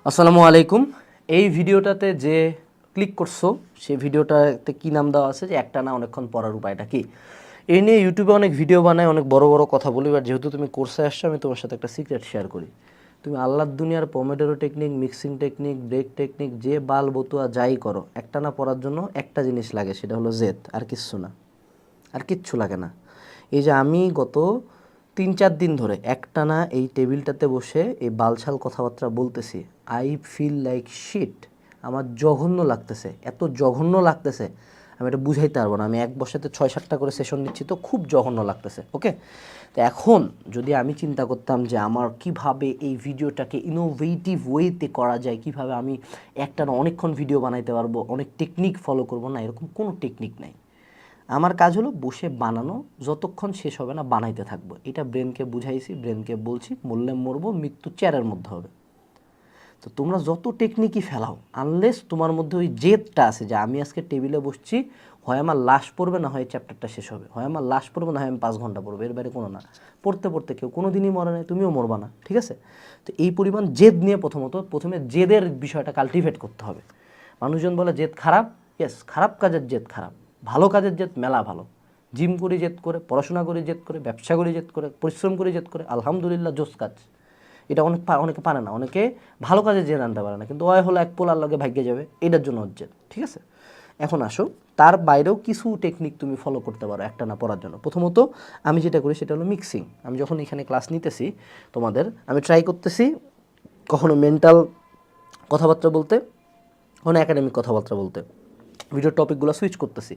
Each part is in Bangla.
আসসালামু আলাইকুম। এই ভিডিওটাতে যে ক্লিক করছো সেই ভিডিওটাতে কি নাম দেওয়া আছে যে একটানা অনেকক্ষণ পড়ার উপায়টা কি। এই নিয়ে ইউটিউবে অনেক ভিডিও বানায়, অনেক বড় বড় কথা বলি, আর যেহেতু তুমি কোর্সে আসছো আমি তোমার সাথে একটা সিক্রেট শেয়ার করি। তুমি আল্লাহর দুনিয়ার Pomodoro technique, mixing technique, break technique, যে বাল বতুয়া যাই করো, একটানা পড়ার জন্য একটা জিনিস লাগে, সেটা হলো জেদ, আর কিচ্ছু না, আর কিচ্ছু লাগে না। এই যে আমি গত 3-4 দিন ধরে একটানা এই টেবিলটাতে বসে এই বালছাল কথাবার্তা বলতেছি, আই ফিল লাইক শিট। আমার জঘন্য লাগতেছে, এত জঘন্য লাগতেছে আমি এটা বুঝাইতে পারবো না। আমি এক বসাতে 6-7টা করে সেশন নিচ্ছি, তো খুব জঘন্য লাগতেছে। ওকে, তো এখন যদি আমি চিন্তা করতাম যে আমার কিভাবে এই ভিডিওটাকে ইনোভেটিভ ওয়েতে করা যায়, কিভাবে আমি একটানা অনেকক্ষণ ভিডিও বানাইতে পারবো, অনেক টেকনিক ফলো করবো, না এরকম কোনো টেকনিক নাই। আমার কাজ হলো বসে বানানো, যতক্ষণ শেষ হবে না বানাইতে থাকবো। এটা ব্রেনকে বুঝাইছি, ব্রেনকে বলছি মরলে মরবো, মৃত্যু চেয়ারের মধ্যে হবে। তো তোমরা যত টেকনিকই ফেলাও, আনলেস তোমার মধ্যে ওই জেদটা আছে যে আমি আজকে টেবিলে বসছি, হয় আমার লাশ পড়বে, না হয় চ্যাপ্টারটা শেষ হবে, হয় আমার লাশ পড়বে, না হয় আমি 5 ঘন্টা পড়বো, এর বাইরে কোনো না। পড়তে পড়তে কেউ কোনো দিনই মরে নাই, তুমিও মরবা না, ঠিক আছে? তো এই পরিমাণ জেদ নিয়ে প্রথমে জেদের বিষয়টা কাল্টিভেট করতে হবে। মানুষজন বলে জেদ খারাপ, ইয়েস, খারাপ কাজের জেদ খারাপ, ভালো কাজের জেদ মেলা ভালো। জিম করি জেদ করে, পড়াশোনা করি জেদ করে, ব্যবসা করি জেদ করে, পরিশ্রম করি জেদ করে, আলহামদুলিল্লাহ জোস কাজ। এটা অনেকে পারে না, অনেকে ভালো কাজে জেদ আনতে পারে না, কিন্তু ওই হলো এক পোলার লগে ভাগ্যে যাবে, এটার জন্য জেদ, ঠিক আছে? এখন আসো, তার বাইরেও কিছু টেকনিক তুমি ফলো করতে পারো একটানা পড়ার জন্য। প্রথমত আমি যেটা করি সেটা হলো মিক্সিং। আমি যখন এখানে ক্লাস নিতেছি তোমাদের, আমি ট্রাই করতেছি কখনো মেন্টাল কথাবার্তা বলতে, কখনো একাডেমিক কথাবার্তা বলতে, ভিডিওর টপিকগুলো সুইচ করতেছি।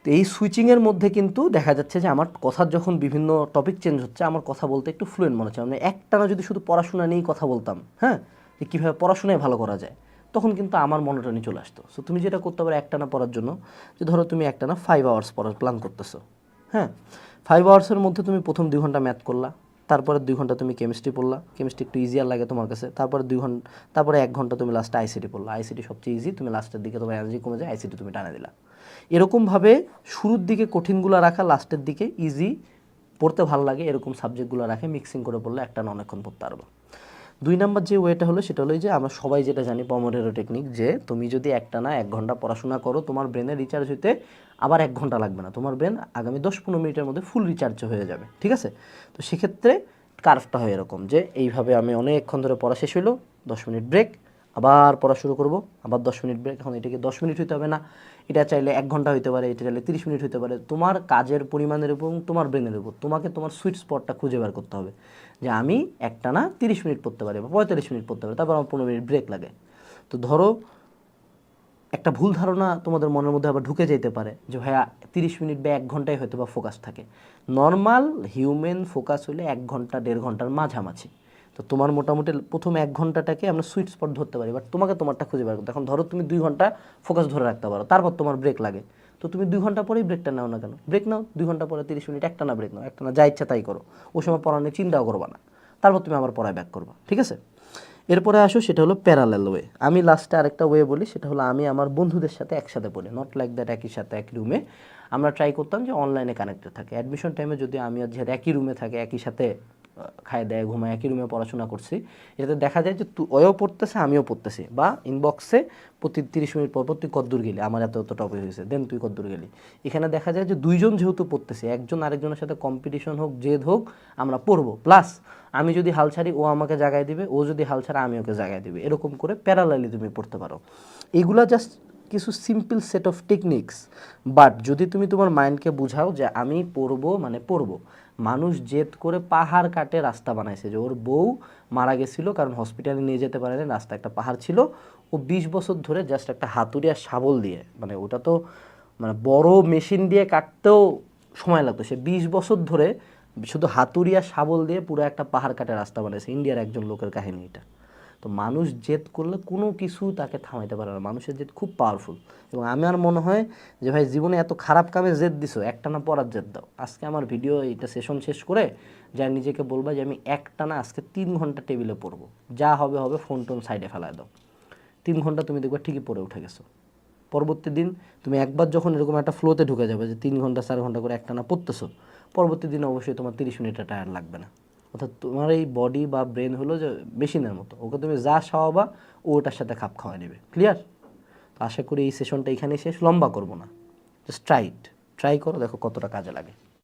তো এই সুইচিংয়ের মধ্যে কিন্তু দেখা যাচ্ছে যে আমার কথার যখন বিভিন্ন টপিক চেঞ্জ হচ্ছে, আমার কথা বলতে একটু ফ্লুয়েন্ট মনে হচ্ছে। মানে একটানা যদি শুধু পড়াশোনা নিয়েই কথা বলতাম, হ্যাঁ, যে কীভাবে পড়াশোনায় ভালো করা যায়, তখন কিন্তু আমার মনোটনি চলে আসতো। সো তুমি যেটা করতে পারো একটানা পড়ার জন্য, যে ধরো তুমি একটানা 5 আওয়ার্স পড়ার প্ল্যান করতেছো, হ্যাঁ, 5 আওয়ার্সের মধ্যে তুমি প্রথম 2 ঘন্টা ম্যাথ করলা, তারপরে 2 ঘন্টা তুমি কেমিস্ট্রি পড়লা, কেমিস্ট্রি একটু ইজিয়ার লাগে তোমার কাছে, তারপরে 2 ঘন্টা, তারপরে 1 ঘন্টা তুমি লাস্টে আইসিটি পড়লা, আইসিটি সবচেয়ে ইজি, তুমি লাস্টের দিকে তোমার এনার্জি কমে যায়, আইসিটি তুমি টানা দিলা। এরকমভাবে শুরুর দিকে কঠিনগুলো রাখা, লাস্টের দিকে ইজি, পড়তে ভালো লাগে এরকম সাবজেক্টগুলো রাখে, মিক্সিং করে পড়লে একটানা অনেকক্ষণ পড়তে পারবো। 2 নম্বর যে ওয়েটা হলো সেটা হলো যে আমরা সবাই যেটা জানি পমোডোরো টেকনিক, যে তুমি যদি একটানা 1 ঘন্টা পড়াশোনা করো, তোমার ব্রেনে রিচার্জ হতে আবার 1 ঘন্টা লাগবে না, তোমার ব্রেন আগামী 10-15 মিনিটের মধ্যে ফুল রিচার্জ হয়ে যাবে, ঠিক আছে? তো সেক্ষেত্রে কার্ভটা হয় এরকম যে এইভাবে আমি অনেকক্ষণ ধরে পড়া শেষ হইলো, 10 মিনিট ব্রেক, আবার পড়া শুরু করব, আবার 10 মিনিট ব্রেক। এখন এটাকে 10 মিনিট হইতে হবে না, এটা চাইলে 1 ঘন্টা হইতে পারে, এটা চাইলে 30 মিনিট হইতে পারে, তোমার কাজের পরিমাণের এবং তোমার ব্রেনের উপর। তোমাকে তোমার সুইট স্পটটা খুঁজে বের করতে হবে যে আমি একটানা 30 মিনিট পড়তে পারি বা 45 মিনিট পড়তে পারি, তারপর আমার 15 মিনিট ব্রেক লাগে। তো ধরো একটা ভুল ধারণা তোমাদের মনের মধ্যে আবার ঢুকে যেতে পারে যে ভাইয়া 30 মিনিট বা 1 ঘন্টায় হয়তো বা ফোকাস থাকে। নর্মাল হিউম্যান ফোকাস হলে 1 ঘন্টা 1.5 ঘন্টার মাঝামাঝি। তো তোমার মোটামুটি প্রথম 1 ঘন্টাটাকে আমরা সুইট স্পট ধরতে পারি, বাট তোমাকে তোমারটা খুঁজে বের করতে। এখন ধরো তুমি 2 ঘন্টা ফোকাস ধরে রাখতে পারো, তারপর তোমার ব্রেক লাগে, তো তুমি 2 ঘন্টা পরেই ব্রেকটা নাও না কেন? ব্রেক নাও 2 ঘন্টা পরে 30 মিনিট একটানা ব্রেক নাও, একটানা যা ইচ্ছা তাই করো, ওই সময় পড়া নিয়ে চিন্তাও করবা না, তারপর তুমি আবার পড়ায় ব্যাক করবা, ঠিক আছে? এরপরে আসো, সেটা হলো প্যারালেল ওয়ে। আমি লাস্টে আরেকটা ওয়ে বলি, সেটা হলো আমি আমার বন্ধুদের সাথে একসাথে পড়ি, নট লাইক দ্যাট একই সাথে এক রুমে। আমরা ট্রাই করতাম যে অনলাইনে কানেক্টেড থাকে, অ্যাডমিশন টাইমে যদি আমি আর যেহেতু একই রুমে থাকে, একই সাথে খায় দেয় ঘুমায়, একই রুমে পড়াশোনা করছি, এটাতে দেখা যায় যে ওও পড়তেছে আমিও পড়তেছি, বা ইনবক্সে প্রতি 30 মিনিট পর পর তুই কদ্দূর গেলি, আমার এত টপিক হয়েছে, দেন তুই কদ্দূর গেলি। এখানে দেখা যায় যে দুইজন যেহেতু পড়তেছে, একজন আরেকজনের সাথে কম্পিটিশন হোক, জেদ হোক, আমরা পড়বো, প্লাস আমি যদি হাল ছাড়ি ও আমাকে জাগায় দিবে, ও যদি হাল ছাড়া আমি ওকে জাগায় দিবে, এরকম করে প্যারালালি তুমি পড়তে পারো। এগুলা জাস্ট কিছু simple set of techniques. But যদি তুমি তোমার মাইন্ডকে বুঝাও যে আমি পড়বো মানে পড়বো। মানুষ জেদ করে পাহাড় কাটে রাস্তা বানাইছে, যে ওর বউ মারা গেছিলো কারণ হসপিটালে নিয়ে যেতে পারেনি, রাস্তা একটা পাহাড় ছিল, ও 20 বছর ধরে জাস্ট একটা হাতুড়ি আর শাবল দিয়ে, মানে ওটা তো মানে বড় মেশিন দিয়ে কাটতেও সময় লাগতো, সে 20 বছর ধরে শুধু হাতুড়ি আর শাবল দিয়ে পুরো একটা পাহাড় কাটে রাস্তা বানাইছে। ইন্ডিয়ার একজন লোকের কাহিনী এটা। তো মানুষ জেদ করলে কোনো কিছু তাকে থামাইতে পারে না, মানুষের জেদ খুব পাওয়ারফুল। এবং আমার মনে হয় যে ভাই জীবনে এত খারাপ কামে জেদ দিছো, একটানা পড়ার জেদ দাও। আজকে আমার ভিডিও এটা সেশন শেষ করে যা নিজেকে বলবা যে আমি একটানা আজকে 3 ঘন্টা টেবিলে পড়বো, যা হবে হবে, ফোন টোন সাইডে ফেলায় দাও। 3 ঘন্টা তুমি দেখবে ঠিকই পড়ে উঠে গেছো। পরবর্তী দিন তুমি একবার যখন এরকম একটা ফ্লোতে ঢুকে যাবে যে 3 ঘন্টা 4 ঘন্টা করে একটানা পড়তেছো, পরবর্তী দিনে অবশ্যই তোমার 30 মিনিটটা টায়ার লাগবে না। অর্থাৎ তোমার এই বডি বা ব্রেন হলো যে মেশিনের মতো, ওকে তুমি যা খাওয়াবা ও ওটার সাথে খাপ খাওয়াই নেবে। ক্লিয়ার? তো আশা করি এই সেশনটা এখানেই শেষ, লম্বা করবো না, জাস্ট ট্রাই করো, দেখো কতটা কাজে লাগে।